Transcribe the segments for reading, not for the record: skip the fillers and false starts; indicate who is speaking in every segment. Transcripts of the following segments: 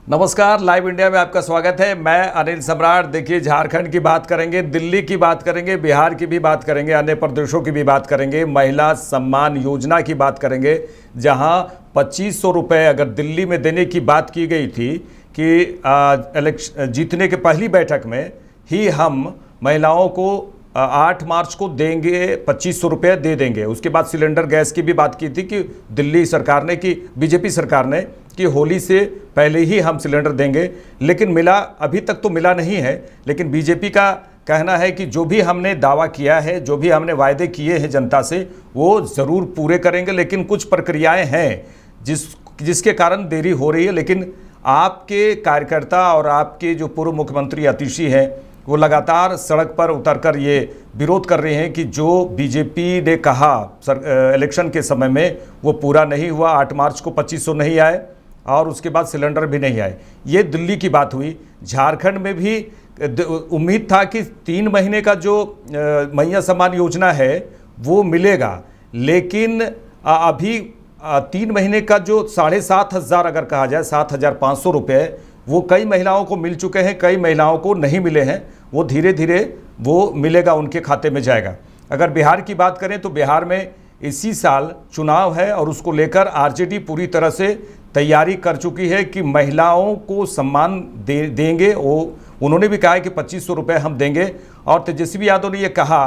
Speaker 1: नमस्कार, live India में आपका स्वागत है। मैं अनिल सम्राट। देखिए, झारखंड की बात करेंगे, दिल्ली की बात करेंगे, बिहार की भी बात करेंगे, अन्य प्रदेशों की भी बात करेंगे, महिला सम्मान योजना की बात करेंगे, जहां 2500 रुपये अगर दिल्ली में देने की बात की गई थी कि इलेक्शन जीतने के पहली बैठक में ही हम महिलाओं को 8 मार्च को देंगे, 2500 रुपये दे देंगे। उसके बाद सिलेंडर गैस की भी बात की थी कि दिल्ली सरकार ने, कि बीजेपी सरकार ने, कि होली से पहले ही हम सिलेंडर देंगे, लेकिन मिला अभी तक तो मिला नहीं है। लेकिन बीजेपी का कहना है कि जो भी हमने दावा किया है, जो भी हमने वायदे किए हैं जनता से, वो ज़रूर पूरे करेंगे, लेकिन कुछ प्रक्रियाएं हैं जिसके कारण देरी हो रही है। लेकिन आपके कार्यकर्ता और आपके जो पूर्व मुख्यमंत्री आतिशी हैं, वो लगातार सड़क पर उतरकर ये विरोध कर रहे हैं कि जो बीजेपी ने कहा इलेक्शन के समय में वो पूरा नहीं हुआ। 8 मार्च को 2500 नहीं आए और उसके बाद सिलेंडर भी नहीं आए। ये दिल्ली की बात हुई। झारखंड में भी उम्मीद था कि 3 महीने का जो महिला सम्मान योजना है वो मिलेगा, लेकिन अभी 3 महीने का जो 7,500 अगर कहा जाए, 7,500 रुपये, वो कई महिलाओं को मिल चुके हैं, कई महिलाओं को नहीं मिले हैं। वो धीरे धीरे वो मिलेगा, उनके खाते में जाएगा। अगर बिहार की बात करें तो बिहार में इसी साल चुनाव है और उसको लेकर आरजेडी पूरी तरह से तैयारी कर चुकी है कि महिलाओं को सम्मान देंगे। वो उन्होंने भी कहा है कि 2500 रुपये हम देंगे। और तेजस्वी यादव ने ये कहा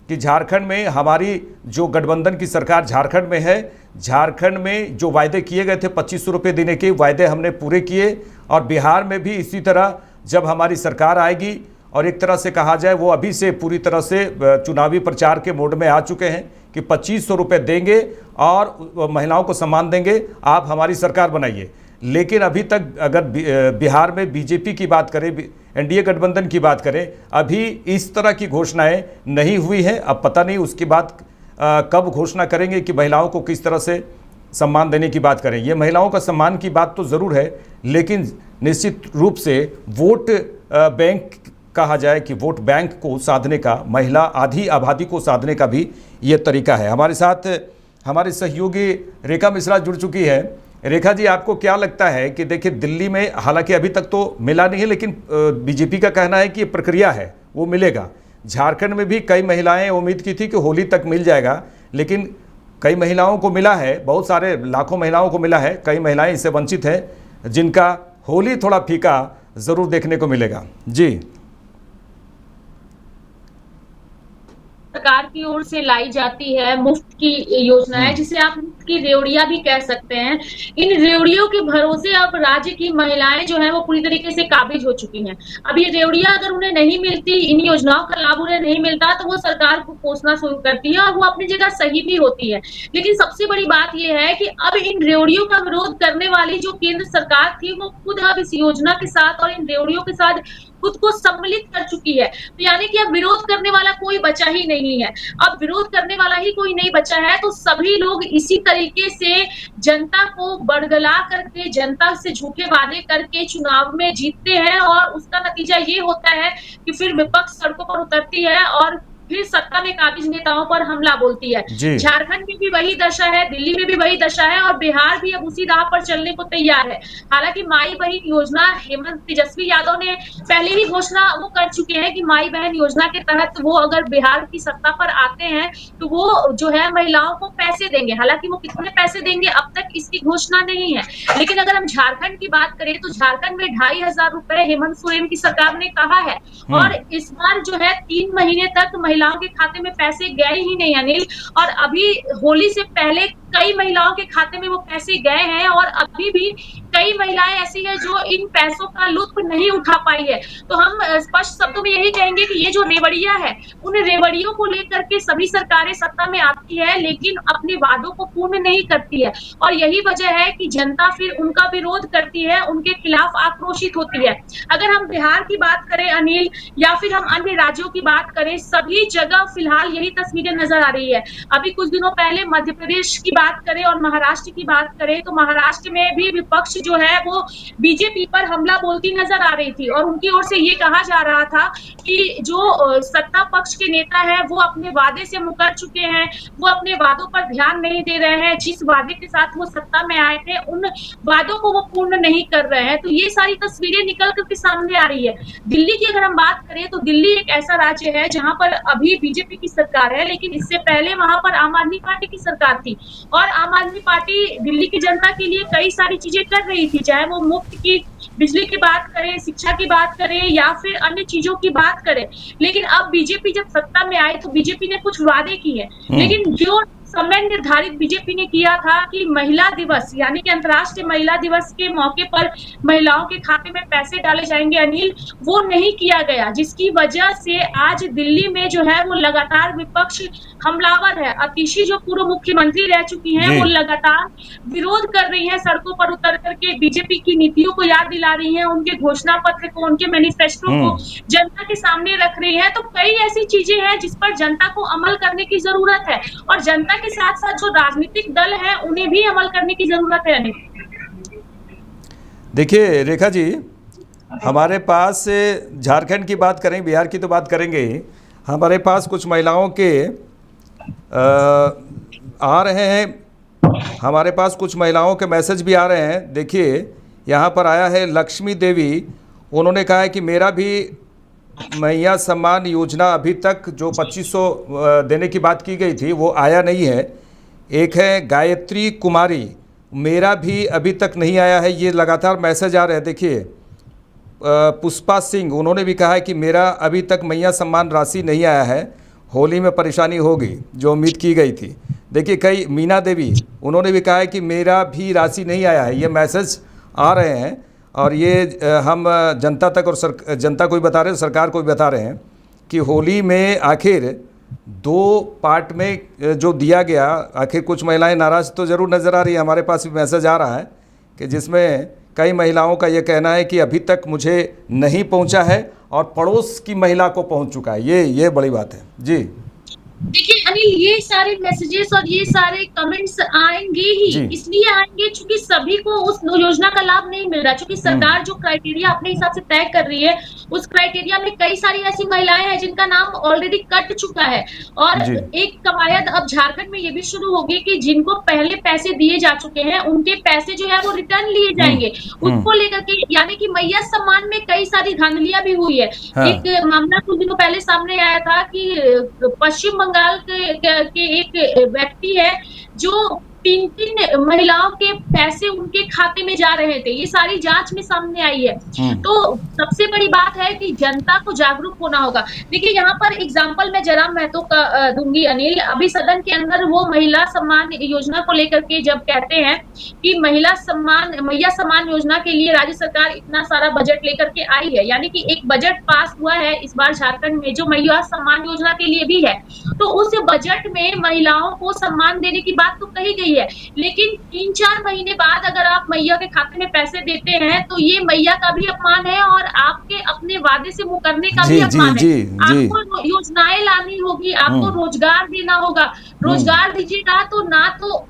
Speaker 1: कि झारखंड में हमारी जो गठबंधन की सरकार झारखंड में है, झारखंड में जो वायदे किए गए थे 2500 रुपये देने के, वायदे हमने पूरे किए। और बिहार में भी इसी तरह जब हमारी सरकार आएगी, और एक तरह से कहा जाए वो अभी से पूरी तरह से चुनावी प्रचार के मोड में आ चुके हैं कि 2500 रुपये देंगे और महिलाओं को सम्मान देंगे, आप हमारी सरकार बनाइए। लेकिन अभी तक अगर बिहार में बीजेपी की बात करें, एनडीए गठबंधन की बात करें, अभी इस तरह की घोषणाएं नहीं हुई हैं। अब पता नहीं उसकी बात कब घोषणा करेंगे कि महिलाओं को किस तरह से सम्मान देने की बात करें। ये महिलाओं का सम्मान की बात तो ज़रूर है, लेकिन निश्चित रूप से वोट बैंक कहा जाए कि वोट बैंक को साधने का, महिला आधी आबादी को साधने का भी ये तरीका है। हमारे साथ हमारे सहयोगी रेखा मिश्रा जुड़ चुकी है। रेखा जी, आपको क्या लगता है कि देखिए, दिल्ली में हालांकि अभी तक तो मिला नहीं है, लेकिन बीजेपी का कहना है कि ये प्रक्रिया है, वो मिलेगा। झारखंड में भी कई महिलाएं उम्मीद की थी कि होली तक मिल जाएगा, लेकिन कई महिलाओं को मिला है, बहुत सारे लाखों महिलाओं को मिला है। कई महिलाएं इससे वंचित हैं, जिनका होली थोड़ा फीका ज़रूर देखने को मिलेगा। जी,
Speaker 2: सरकार की ओर से लाई जाती है मुफ्त की योजना है, जिसे आप मुफ्त की रेवड़ियां भी कह सकते हैं। इन रेवड़ियों के भरोसे अब राज्य की महिलाएं जो हैं वो पूरी तरीके से काबिज हो चुकी हैं। अब ये रेवड़ियां अगर उन्हें नहीं मिलती, इन योजनाओं का लाभ उन्हें नहीं मिलता, तो वो सरकार को कोसना शुरू करती है, और वो अपनी जगह सही भी होती है। लेकिन सबसे बड़ी बात यह है कि अब इन रेवड़ियों का विरोध करने वाली जो केंद्र सरकार थी, वो खुद अब इस योजना के साथ और इन रेवड़ियों के साथ खुद को सम्मिलित कर चुकी है। तो यानी कि अब विरोध करने वाला कोई बचा ही नहीं है। अब विरोध करने वाला ही कोई नहीं बचा है, तो सभी लोग इसी तरीके से जनता को बरगला करके, जनता से झूठे वादे करके चुनाव में जीतते हैं, और उसका नतीजा ये होता है कि फिर विपक्ष सड़कों पर उतरती है और फिर सत्ता में काबिज नेताओं पर हमला बोलती है। झारखंड में भी वही दशा है, दिल्ली में भी वही दशा है, और बिहार भी अब उसी राह पर चलने को तैयार है। हालांकि माई बहन योजना, हेमंत तेजस्वी यादव ने पहले ही घोषणा वो कर चुके हैं कि माई बहन योजना के तहत वो अगर बिहार की सत्ता पर आते हैं तो वो जो है महिलाओं को पैसे देंगे। हालांकि वो कितने पैसे देंगे अब तक इसकी घोषणा नहीं है। लेकिन अगर हम झारखंड की बात करें तो झारखंड में 2,500 रुपए हेमंत सोरेन की सरकार ने कहा है, और इस बार जो है 3 महीने तक महिलाओं के खाते में पैसे गए ही नहीं अनिल। और अभी होली से पहले कई महिलाओं के खाते में वो पैसे गए हैं, और अभी भी कई महिलाएं ऐसी हैं जो इन पैसों का लुत्फ नहीं उठा पाई है। तो हम स्पष्ट शब्दों में यही कहेंगे कि ये जो रेवड़ियां है, उन रेवड़ियों को लेकर के सभी सरकारें सत्ता में आती है, लेकिन अपने वादों को पूर्ण नहीं करती है, और यही वजह है कि जनता फिर उनका विरोध करती है, उनके खिलाफ आक्रोशित होती है। अगर हम बिहार की बात करें अनिल, या फिर हम अन्य राज्यों की बात करें, सभी जगह फिलहाल यही तस्वीरें नजर आ रही है। अभी कुछ दिनों पहले मध्य प्रदेश की बात करें और महाराष्ट्र की बात करें तो महाराष्ट्र में भी विपक्ष जो है वो बीजेपी पर हमला बोलती नजर आ रही थी और उनकी ओर से ये कहा जा रहा था कि जो सत्ता पक्ष के नेता है वो अपने वादे से मुकर चुके हैं, वो अपने वादों पर ध्यान नहीं दे रहे हैं, जिस वादे के साथ वो सत्ता में आए थे उन वादों को वो पूर्ण नहीं कर रहे हैं। तो ये सारी तस्वीरें निकल करके सामने आ रही है। दिल्ली की अगर हम बात करें तो दिल्ली एक ऐसा राज्य है जहां पर अभी बीजेपी की सरकार है, लेकिन इससे पहले वहां पर आम आदमी पार्टी की सरकार थी और आम आदमी पार्टी दिल्ली की जनता के लिए कई सारी चीजें कर रही थी, चाहे वो मुफ्त की बिजली की बात करें, शिक्षा की बात करें या फिर अन्य चीजों की बात करें। लेकिन अब बीजेपी जब सत्ता में आई तो बीजेपी ने कुछ वादे किए, लेकिन जो समय निर्धारित बीजेपी ने किया था कि महिला दिवस यानी कि अंतर्राष्ट्रीय महिला दिवस के मौके पर महिलाओं के खाते में पैसे डाले जाएंगे अनिल, वो नहीं किया गया, जिसकी वजह से आज दिल्ली में जो है वो लगातार विपक्ष हमलावर है। अतिशी जो पूर्व मुख्यमंत्री रह चुकी हैं वो लगातार विरोध कर रही हैं, सड़कों पर उतर करके बीजेपी की नीतियों को याद दिला रही हैं, उनके घोषणा पत्र को, उनके मैनिफेस्टो को जनता के सामने रख रही है। तो कई ऐसी चीजें हैं जिस पर जनता को अमल करने की जरूरत है और जनता के साथ साथ जो राजनीतिक दल है उन्हें भी अमल करने की जरूरत है।
Speaker 1: देखिए रेखा जी, हमारे पास झारखंड की बात करें, बिहार की तो बात करेंगे ही, हमारे पास कुछ महिलाओं के आ रहे हैं, हमारे पास कुछ महिलाओं के मैसेज भी आ रहे हैं। देखिए यहाँ पर आया है लक्ष्मी देवी, उन्होंने कहा है कि मेरा भी मैया सम्मान योजना अभी तक जो 2500 देने की बात की गई थी वो आया नहीं है। एक है गायत्री कुमारी, मेरा भी अभी तक नहीं आया है, ये लगातार मैसेज आ रहे हैं। देखिए पुष्पा सिंह, उन्होंने भी कहा है कि मेरा अभी तक मैया सम्मान राशि नहीं आया है, होली में परेशानी होगी जो उम्मीद की गई थी। देखिए कई, मीना देवी, उन्होंने भी कहा है कि मेरा भी राशि नहीं आया है। ये मैसेज आ रहे हैं और ये हम जनता तक और जनता को भी बता रहे हैं, सरकार को भी बता रहे हैं कि होली में आखिर 2 पार्ट में जो दिया गया, आखिर कुछ महिलाएं नाराज़ तो ज़रूर नज़र आ रही है। हमारे पास भी मैसेज आ रहा है कि जिसमें कई महिलाओं का ये कहना है कि अभी तक मुझे नहीं पहुंचा है और पड़ोस की महिला को पहुंच चुका है। ये बड़ी बात है जी।
Speaker 2: देखिए अनिल, ये सारे मैसेजेस और ये सारे कमेंट्स आएंगे ही, इसलिए आएंगे क्योंकि सभी को उस योजना का लाभ नहीं मिल रहा, क्योंकि सरकार जो क्राइटेरिया अपने हिसाब से तय कर रही है उस क्राइटेरिया में कई सारी ऐसी महिलाएं हैं जिनका नाम ऑलरेडी कट चुका है। और एक कवायद अब झारखंड में ये भी शुरू होगी कि जिनको पहले पैसे दिए जा चुके हैं उनके पैसे जो है वो रिटर्न लिए जाएंगे, उसको लेकर के, यानी कि मैया सम्मान में कई सारी धांधलियां भी हुई है। एक मामला कुछ दिनों पहले सामने आया था कि पश्चिम बंगाल के एक व्यक्ति है जो 3 महिलाओं के पैसे उनके खाते में जा रहे थे, ये सारी जांच में सामने आई है। तो सबसे बड़ी बात है कि जनता को जागरूक होना होगा। देखिए यहाँ पर एग्जांपल मैं जयराम महतो का दूंगी अनिल, अभी सदन के अंदर वो महिला सम्मान योजना को लेकर के जब कहते हैं कि मैया सम्मान योजना के लिए राज्य सरकार इतना सारा बजट लेकर के आई है, यानी कि एक बजट पास हुआ है इस बार झारखंड में जो मैया सम्मान योजना के लिए भी है, तो उस बजट में महिलाओं को सम्मान देने की बात तो कही गई है, लेकिन 3-4 महीने बाद अगर आप मैया के खाते में पैसे देते हैं तो ये मैया का भी अपमान है और आपके अपने वादे से मुकरने का भी अपमान है। आपको योजनाएं लानी होगी, आपको रोजगार देना होगा, रोजगार दीजिएगा तो ना तो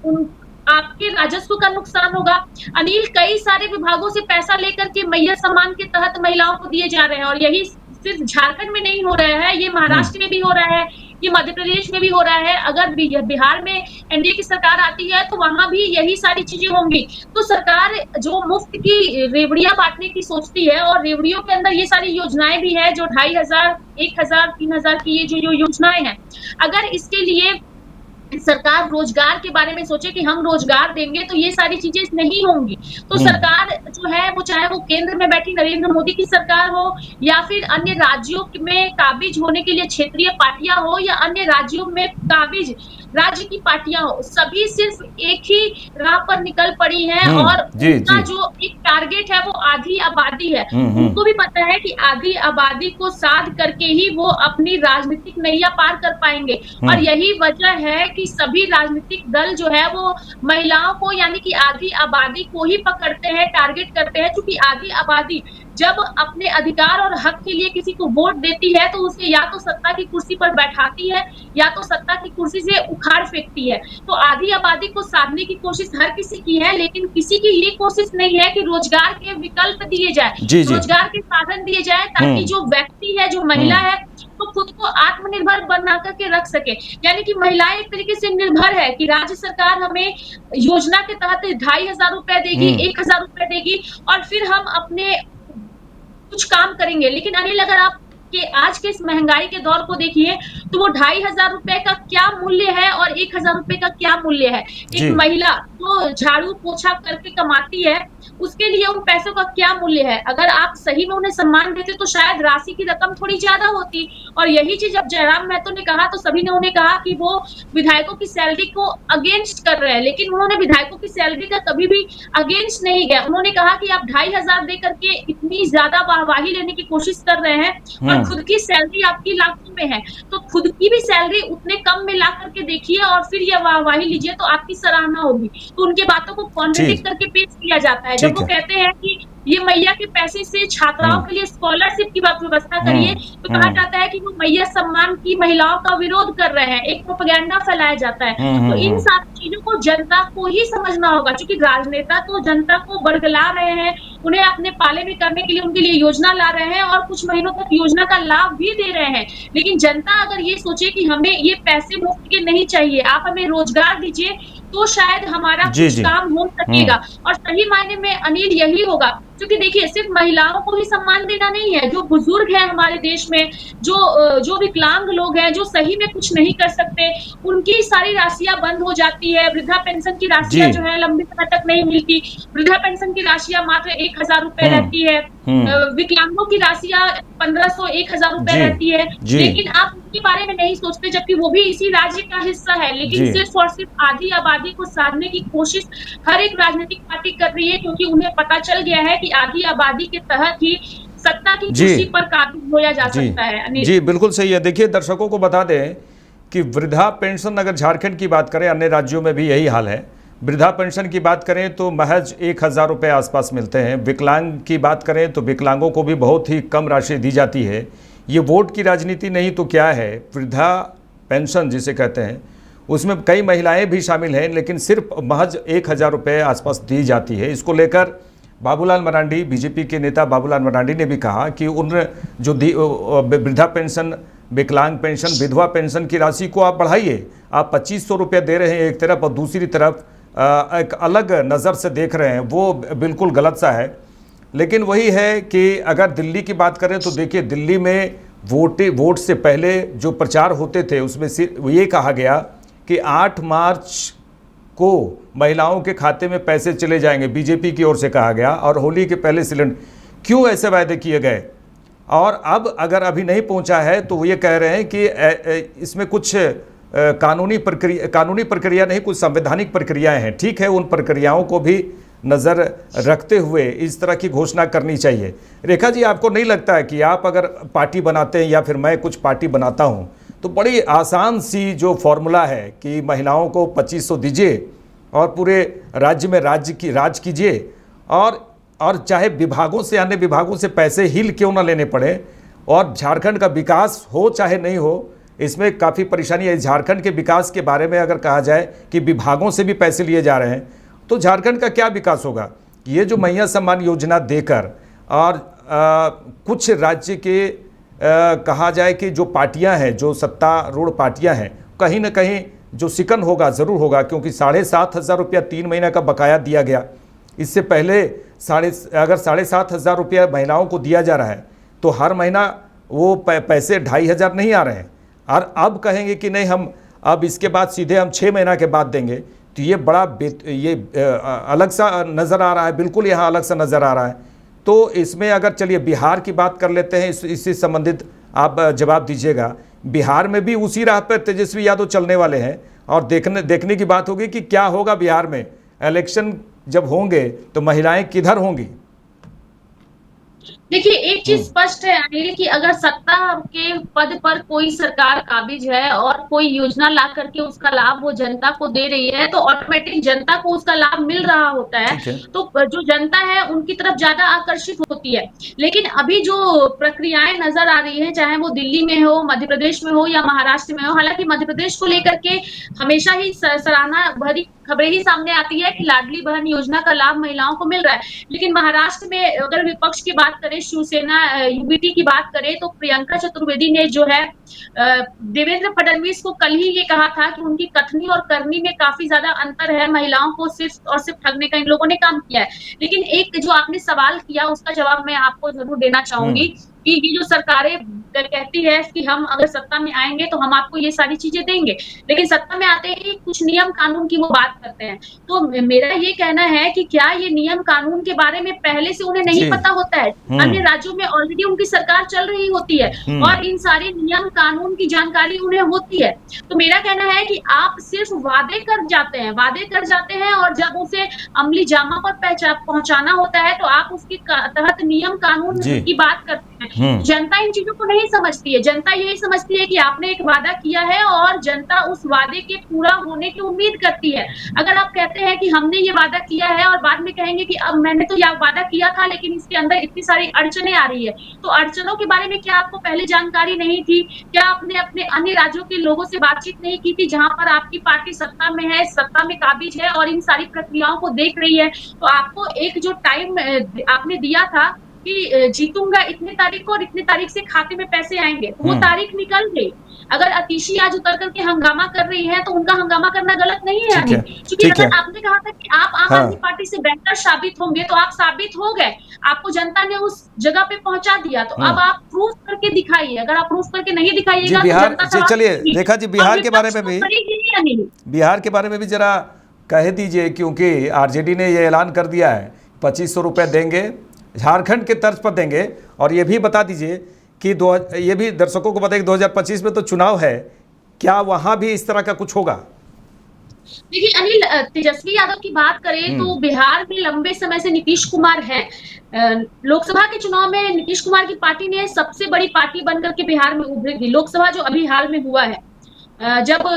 Speaker 2: आपके राजस्व का नुकसान होगा। अनिल, कई सारे विभागों से पैसा लेकर के मैया सम्मान के तहत महिलाओं को दिए जा रहे हैं और यही सिर्फ झारखंड में नहीं हो रहा है, ये महाराष्ट्र में भी हो रहा है, ये मध्य प्रदेश में भी हो रहा है। अगर बिहार में एनडीए की सरकार आती है तो वहां भी यही सारी चीजें होंगी। तो सरकार जो मुफ्त की रेवड़ियां बांटने की सोचती है और रेवड़ियों के अंदर ये सारी योजनाएं भी है जो 2500, 1000, 3000 की ये जो योजनाएं हैं, अगर इसके लिए सरकार रोजगार के बारे में सोचे कि हम रोजगार देंगे तो ये सारी चीजें नहीं होंगी। तो सरकार जो है वो, चाहे वो केंद्र में बैठी नरेंद्र मोदी की सरकार हो या फिर अन्य राज्यों में काबिज होने के लिए क्षेत्रीय पार्टियां हो या अन्य राज्यों में काबिज राज्य की पार्टियां हो, सभी सिर्फ एक ही राह पर निकल पड़ी हैं और उनका जो एक टारगेट है वो आधी आबादी है। उनको भी पता है कि आधी आबादी को साध करके ही वो अपनी राजनीतिक नैया पार कर पाएंगे और यही वजह है कि सभी राजनीतिक दल जो है वो महिलाओं को, यानी कि आधी आबादी को ही पकड़ते हैं, टारगेट करते हैं, क्योंकि आधी आबादी जब अपने अधिकार और हक के लिए किसी को वोट देती है तो उसे या तो सत्ता की कुर्सी पर बैठाती है या तो सत्ता की कुर्सी से उखाड़ फेंकती है। तो आधी आबादी को साधने की कोशिश हर किसी की है, लेकिन किसी की ये कोशिश नहीं है कि रोजगार के विकल्प दिए जाए,
Speaker 1: जी जी।
Speaker 2: रोजगार के साधन दिए जाए, ताकि
Speaker 1: हम्म
Speaker 2: जो व्यक्ति है, जो महिला
Speaker 1: हम्म
Speaker 2: है, तो खुद को आत्मनिर्भर बना करके रख सके। यानी कि महिलाएं एक तरीके से निर्भर है कि राज्य सरकार हमें योजना के तहत 2,500 रुपए देगी,
Speaker 1: हम्म
Speaker 2: 1,000 रुपए देगी और फिर हम अपने कुछ काम करेंगे। लेकिन अनिल, अगर आप कि आज के इस महंगाई के दौर को देखिए तो वो 2,500 रुपए का क्या मूल्य है और 1,000 रुपए का क्या मूल्य है। एक
Speaker 1: जी
Speaker 2: महिला जो झाड़ू पोछा करके कमाती है, उसके लिए उन पैसों का क्या मूल्य है। अगर आप सही में उन्हें सम्मान देते तो शायद राशि की रकम थोड़ी ज्यादा होती। और यही चीज अब जयराम महतो ने कहा तो सभी ने उन्हें कहा कि वो विधायकों की सैलरी को अगेंस्ट कर रहे हैं, लेकिन उन्होंने विधायकों की सैलरी का कभी भी अगेंस्ट नहीं गया। उन्होंने कहा कि आप 2,500 दे करके इतनी ज्यादा वाहवाही लेने की कोशिश कर रहे हैं और खुद की सैलरी आपकी लाखों में है, तो खुद की भी सैलरी उतने कम में ला करके देखिए और फिर ये वाहवाही लीजिए तो आपकी सराहना होगी। तो उनके बातों को कॉन्ट्रडिक्ट करके पेश किया जाता है। जब
Speaker 1: ठीक
Speaker 2: वो
Speaker 1: है।
Speaker 2: कहते हैं कि ये मैया के पैसे से छात्राओं के लिए स्कॉलरशिप की व्यवस्था करिए, तो कहा
Speaker 1: हम्म
Speaker 2: जाता है कि वो मैया सम्मान की महिलाओं का विरोध कर रहे हैं, एक प्रोपेगेंडा फैलाया जाता है। तो इन सारी चीजों को जनता को ही समझना होगा, क्योंकि राजनेता तो जनता को बरगला रहे हैं, उन्हें अपने पाले में करने के लिए उनके लिए योजना ला रहे हैं और कुछ महीनों तक योजना का लाभ भी दे रहे हैं। लेकिन जनता अगर ये सोचे कि हमें ये पैसे मुफ्त के नहीं चाहिए, आप हमें रोजगार दीजिए, तो शायद हमारा
Speaker 1: जी
Speaker 2: कुछ
Speaker 1: जी।
Speaker 2: काम हो सकेगा। और सही मायने में अनिल यही होगा, क्योंकि देखिए सिर्फ महिलाओं को ही सम्मान देना नहीं है, जो बुजुर्ग है हमारे देश में, जो विकलांग लोग हैं, जो सही में कुछ नहीं कर सकते, उनकी सारी राशियां बंद हो जाती है। वृद्धा पेंशन की राशियां
Speaker 1: जी
Speaker 2: जो है लंबे समय तक नहीं मिलती। वृद्धा पेंशन की राशियां मात्र 1,000 रुपए रहती है। विकलांगों की राशियां 1,500 1,000 रुपए
Speaker 1: जी
Speaker 2: रहती है।
Speaker 1: जी
Speaker 2: लेकिन आप उनके बारे में नहीं सोचते, जबकि वो भी इसी राज्य का हिस्सा है। लेकिन
Speaker 1: जी
Speaker 2: सिर्फ और सिर्फ आधी आबादी को साधने की कोशिश हर एक राजनीतिक पार्टी कर रही है, क्योंकि उन्हें पता चल गया है कि आधी आबादी के तहत ही सत्ता की
Speaker 1: जी
Speaker 2: कुर्सी पर काबिज होया जा
Speaker 1: जी
Speaker 2: सकता है। अनिल
Speaker 1: जी, बिल्कुल सही है। देखिए, दर्शकों को बता दें कि वृद्धा पेंशन, अगर झारखंड की बात करें, अन्य राज्यों में भी यही हाल है। वृद्धा पेंशन की बात करें तो महज 1,000 रुपये आसपास मिलते हैं। विकलांग की बात करें तो विकलांगों को भी बहुत ही कम राशि दी जाती है। ये वोट की राजनीति नहीं तो क्या है। वृद्धा पेंशन जिसे कहते हैं, उसमें कई महिलाएं भी शामिल हैं, लेकिन सिर्फ महज 1,000 रुपये आसपास दी जाती है। इसको लेकर बाबूलाल मरांडी, बीजेपी के नेता बाबूलाल मरांडी ने भी कहा कि उन जो वृद्धा पेंशन, विकलांग पेंशन, विधवा पेंशन की राशि को आप बढ़ाइए। आप 2,500 रुपये दे रहे हैं एक तरफ, और दूसरी तरफ एक अलग नज़र से देख रहे हैं, वो बिल्कुल गलत सा है। लेकिन वही है कि अगर दिल्ली की बात करें तो देखिए, दिल्ली में वोट से पहले जो प्रचार होते थे उसमें ये कहा गया कि 8 मार्च को महिलाओं के खाते में पैसे चले जाएंगे, बीजेपी की ओर से कहा गया, और होली के पहले सिलेंडर। क्यों ऐसे वायदे किए गए? और अब अगर अभी नहीं पहुंचा है तो वो ये कह रहे हैं कि इसमें कुछ कानूनी प्रक्रिया नहीं, कुछ संवैधानिक प्रक्रियाएं हैं। ठीक है, उन प्रक्रियाओं को भी नज़र रखते हुए इस तरह की घोषणा करनी चाहिए। रेखा जी, आपको नहीं लगता है कि आप अगर पार्टी बनाते हैं या फिर मैं कुछ पार्टी बनाता हूं, तो बड़ी आसान सी जो फॉर्मूला है कि महिलाओं को 2,500 दीजिए और पूरे राज्य में राज कीजिए, और चाहे विभागों से, अन्य विभागों से पैसे हिल क्यों ना लेने पड़े, और झारखंड का विकास हो चाहे नहीं हो, इसमें काफ़ी परेशानी है। झारखंड के विकास के बारे में अगर कहा जाए कि विभागों से भी पैसे लिए जा रहे हैं, तो झारखंड का क्या विकास होगा? ये जो मैया सम्मान योजना देकर और कुछ राज्य के कहा जाए कि जो पार्टियां हैं, जो सत्तारूढ़ पार्टियां हैं, कहीं ना कहीं जो शिकन होगा ज़रूर होगा, क्योंकि 7,500 रुपया 3 महीने का बकाया दिया गया। इससे पहले अगर 7,500 रुपया महिलाओं को दिया जा रहा है तो हर महीना वो पैसे 2,500 नहीं आ रहे हैं, और अब कहेंगे कि नहीं, हम अब इसके बाद सीधे हम 6 महीना के बाद देंगे, तो ये बड़ा अलग सा नज़र आ रहा है। बिल्कुल यहाँ अलग सा नज़र आ रहा है। तो इसमें अगर चलिए बिहार की बात कर लेते हैं, इससे संबंधित आप जवाब दीजिएगा। बिहार में भी उसी राह पर तेजस्वी यादव चलने वाले हैं, और देखने की बात होगी कि क्या होगा बिहार में। इलेक्शन जब होंगे तो महिलाएं किधर होंगी?
Speaker 2: देखिए, एक चीज स्पष्ट है अनिल कि अगर सत्ता के पद पर कोई सरकार काबिज है और कोई योजना ला करके उसका लाभ वो जनता को दे रही है, तो ऑटोमेटिक जनता को उसका लाभ मिल रहा होता है।
Speaker 1: ठीक है।
Speaker 2: तो जो जनता है उनकी तरफ ज्यादा आकर्षित होती है। लेकिन अभी जो प्रक्रियाएं नजर आ रही है, चाहे वो दिल्ली में हो, मध्य प्रदेश में हो या महाराष्ट्र में हो, हालांकि मध्य प्रदेश को लेकर के हमेशा ही सराहना भरी खबरें ही सामने आती है कि लाडली बहन योजना का लाभ महिलाओं को मिल रहा है। लेकिन महाराष्ट्र में अगर विपक्ष की बात करें, शिवसेना यूबीटी की बात करें, तो प्रियंका चतुर्वेदी ने जो है देवेंद्र फडणवीस को कल ही ये कहा था कि उनकी कथनी और करनी में काफी ज्यादा अंतर है, महिलाओं को सिर्फ और सिर्फ ठगने का इन लोगों ने काम किया है। लेकिन एक जो आपने सवाल किया उसका जवाब मैं आपको जरूर देना चाहूंगी कि ये जो सरकारें कहती है कि हम अगर सत्ता में आएंगे तो हम आपको ये सारी चीजें देंगे, लेकिन सत्ता में आते ही कुछ नियम कानून की वो बात करते हैं। तो मेरा ये कहना है कि क्या ये नियम कानून के बारे में पहले से उन्हें नहीं पता होता है? अन्य राज्यों में ऑलरेडी उनकी सरकार चल रही होती है और इन सारे नियम कानून की जानकारी उन्हें होती है। तो मेरा कहना है कि आप सिर्फ वादे कर जाते हैं और जब उसे अमली जामा पर पहुंचाना होता है तो आप उसके तहत नियम कानून की बात करते हैं। जनता इन चीजों को नहीं समझती है। जनता यही समझती है कि आपने एक वादा किया है और जनता उस वादे के पूरा होने की उम्मीद करती है। अगर आप कहते हैं कि हमने ये वादा किया है और बाद में कहेंगे कि अब मैंने तो यह वादा किया था लेकिन इसके अंदर इतनी सारी अड़चनें आ रही है, तो अड़चनों के बारे में क्या आपको पहले जानकारी नहीं थी? क्या आपने अपने अन्य राज्यों के लोगों से बातचीत नहीं की थी जहां पर आपकी पार्टी सत्ता में है, सत्ता में काबिज है और इन सारी प्रक्रियाओं को देख रही है? तो आपको एक जो टाइम आपने दिया था कि जीतूंगा इतने तारीख को और इतने तारीख से खाते में पैसे आएंगे, तो वो तारीख निकल गई। अगर अतिशी आज उतर करके हंगामा कर रही है तो उनका हंगामा करना गलत नहीं है, क्योंकि अगर आपने कहा था कि आप आम आदमी पार्टी से बेहतर साबित होंगे तो आप साबित हो गए, आपको जनता ने उस जगह पे पहुंचा दिया, तो अब आप प्रूफ करके दिखाइए। अगर आप प्रूफ करके नहीं दिखाइएगा तो जनता
Speaker 1: चलिए रेखा जी, बिहार के बारे में भी जरा कह दीजिए, क्योंकि आरजेडी ने ये ऐलान कर दिया है 2500 रुपये देंगे, झारखंड के तर्ज पर देंगे। और ये भी बता दीजिए कि ये भी दर्शकों को बताइए कि 2025 में तो चुनाव है, क्या वहां भी इस तरह का कुछ होगा?
Speaker 2: देखिए अनिल, तेजस्वी यादव की बात करें तो बिहार में लंबे समय से नीतीश कुमार है। लोकसभा के चुनाव में नीतीश कुमार की पार्टी ने सबसे बड़ी पार्टी बनकर के बिहार में उभरी थी। लोकसभा जो अभी हाल में हुआ है, जब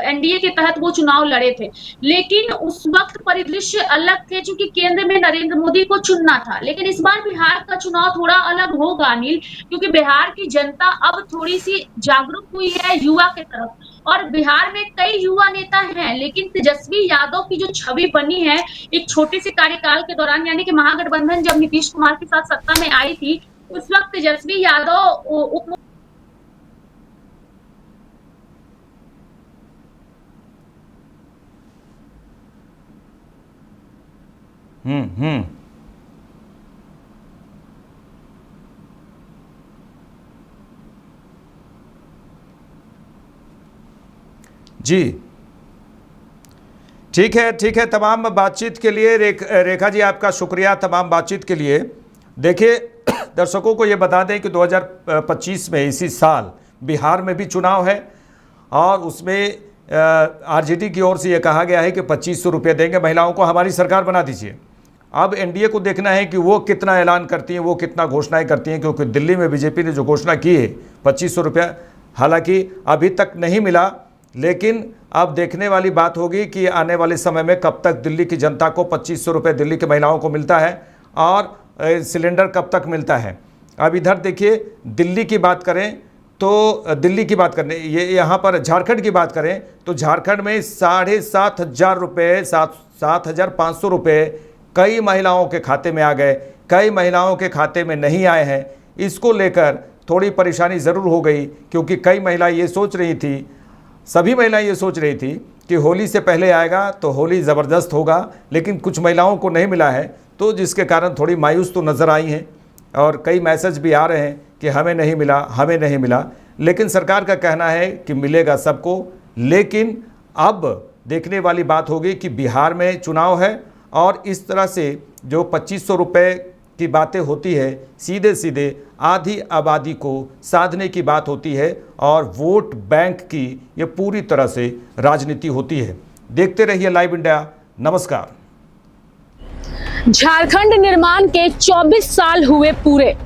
Speaker 2: एनडीए के तहत वो चुनाव लड़े थे, लेकिन उस वक्त परिदृश्य अलग थे क्योंकि केंद्र में नरेंद्र मोदी को चुनना था। लेकिन इस बार बिहार का चुनाव थोड़ा अलग होगा अनिल, क्योंकि बिहार की जनता अब थोड़ी सी जागरूक हुई है युवा के तरफ, और बिहार में कई युवा नेता हैं, लेकिन तेजस्वी यादव की जो छवि बनी है एक छोटे से कार्यकाल के दौरान, यानी कि महागठबंधन जब नीतीश कुमार के साथ सत्ता में आई थी, उस वक्त तेजस्वी यादव
Speaker 1: जी ठीक है। तमाम बातचीत के लिए रेखा जी आपका शुक्रिया, तमाम बातचीत के लिए। देखिए दर्शकों को ये बता दें कि 2025 में इसी साल बिहार में भी चुनाव है और उसमें आरजेडी की ओर से ये कहा गया है कि 2500 रुपये देंगे महिलाओं को, हमारी सरकार बना दीजिए। अब एनडीए को देखना है कि वो कितना ऐलान करती हैं, वो कितना घोषणाएं करती हैं, क्योंकि दिल्ली में बीजेपी ने जो घोषणा की है 2500 रुपया, हालांकि अभी तक नहीं मिला, लेकिन अब देखने वाली बात होगी कि आने वाले समय में कब तक दिल्ली की जनता को 2500 रुपये दिल्ली की महिलाओं को मिलता है और सिलेंडर कब तक मिलता है। अब इधर देखिए दिल्ली की बात करें तो ये यहाँ पर झारखंड की बात करें तो झारखंड में 7,500 रुपये, 7,500 रुपये कई महिलाओं के खाते में आ गए, कई महिलाओं के खाते में नहीं आए हैं। इसको लेकर थोड़ी परेशानी ज़रूर हो गई, क्योंकि कई महिलाएं ये सोच रही थी, सभी महिलाएं ये सोच रही थी कि होली से पहले आएगा तो होली ज़बरदस्त होगा, लेकिन कुछ महिलाओं को नहीं मिला है, तो जिसके कारण थोड़ी मायूस तो नज़र आई हैं और कई मैसेज भी आ रहे हैं कि हमें नहीं मिला। लेकिन सरकार का कहना है कि मिलेगा सबको। लेकिन अब देखने वाली बात होगी कि बिहार में चुनाव है और इस तरह से जो 2500 रुपये की बातें होती है, सीधे सीधे आधी आबादी को साधने की बात होती है और वोट बैंक की ये पूरी तरह से राजनीति होती है। देखते रहिए लाइव इंडिया। नमस्कार।
Speaker 3: झारखंड निर्माण के 24 साल हुए पूरे।